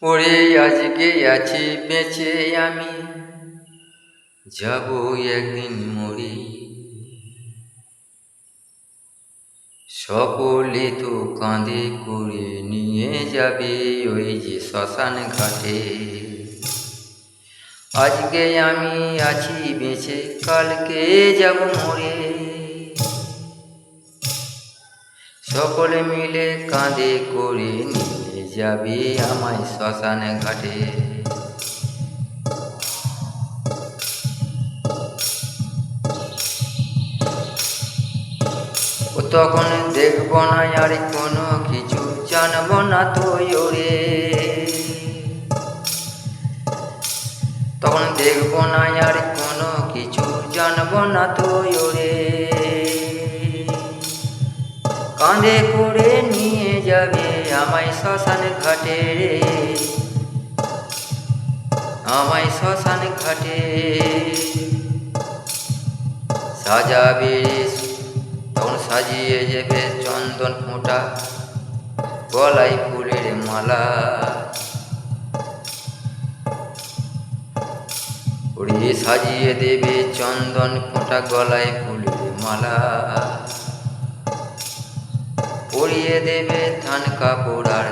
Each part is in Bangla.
ওরে আজকে আছি বেঁচে আমি, যাব একদিন মরি। সকলে তো কাঁধে করে নিয়ে যাবে ওই যে শ্মশান ঘাটে। আজকে আমি আছি বেঁচে, কালকে যাব মরে। সকলে মিলে কাঁধে করে নিয়ে যাবে আমায় শ্মশান ঘাটে। তখন দেখব না আর কোনো কিছু, জানব না তো ওরে। তখন দেখব না আর কোনো কিছু, জানব না তো ওরে। কাঁধে করে নিয়ে যাবে আমায় শ্মশান ঘাটে, আমায় শ্মশান ঘাটে। সাজাবে তখন সাজিয়ে যাবে চন্দন ফোঁটা, গলায় ফুলের মালা। ওরে সাজিয়ে দেবে চন্দন ফোঁটা, গলায় ফুলের মালা। পরিয়ে দেবে থান কাপড় আর,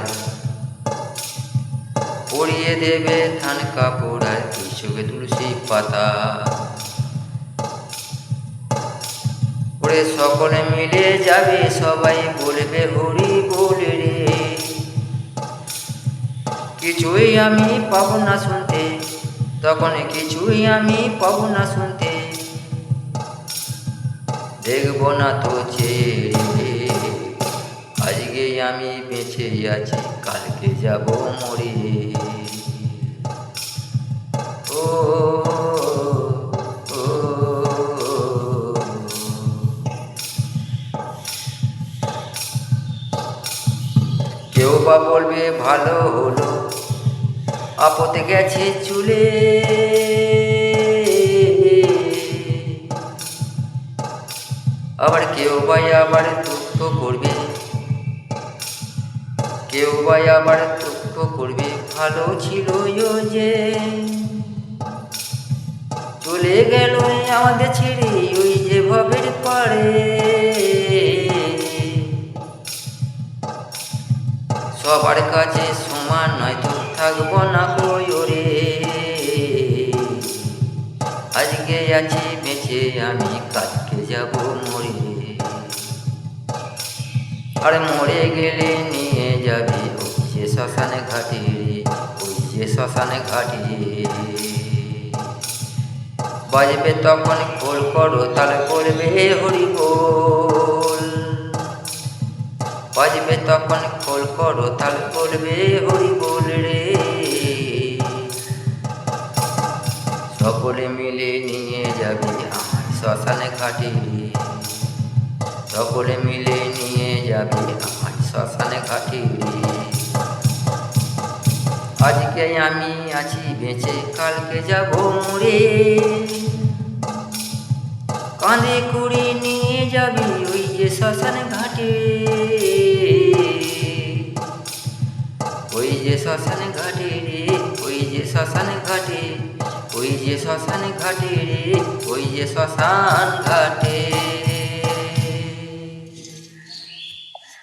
পরিয়ে দেবে থান কাপড় আর চোখে তুলসী পাতা। ওরে সকলে মিলে যাবে, সবাই বলবে হরি বল রে। কিছুই আমি পাবো না শুনতে, তখন কিছুই আমি পাবো না শুনতে। দেখব না তো চেয়ে, আজকে আমি বেঁচে আছি, কালকে যাব মরে। ও কেউ বা বলবে ভালো হলো, আপদে গেছে চুলে। আবার কেউ বা আবার দুঃখ করবে, কেউ বা আবার দুঃখ করবে, ভালো ছিল যে চলে গেল আমাদের ছেড়ে ওই যে ভবের পারে। সবার কাছে সমান নয় তো, থাকবো না কই ওরে। আজকে আছি বেঁচে আমি, কালকে যাব মরে। আর মরে গেলে নিয়ে যাবে ওই যে শ্মশান ঘাটে, ওই যে শ্মশান ঘাটে। বাজবে তখন খোল করো তাল, করবে হরি বল। বাজবে তখন খোল করো তাল, করবে হরি বল রে। সকলে মিলে নিয়ে যাবে আমায় শ্মশান ঘাটে, সকলে মিলে নিয়ে যাবে আমায় শ্মশান ঘাটে। আজকে আমি আছি বেঁচে, কালকে যাব মরে। কাঁধে করে নিয়ে যাবে ওই যে শ্মশান ঘাটে, ওই যে শ্মশান ঘাটে রে, ওই যে শ্মশান ঘাটে, ওই যে শ্মশান ঘাটে রে, ওই যে শ্মশান ঘাটে।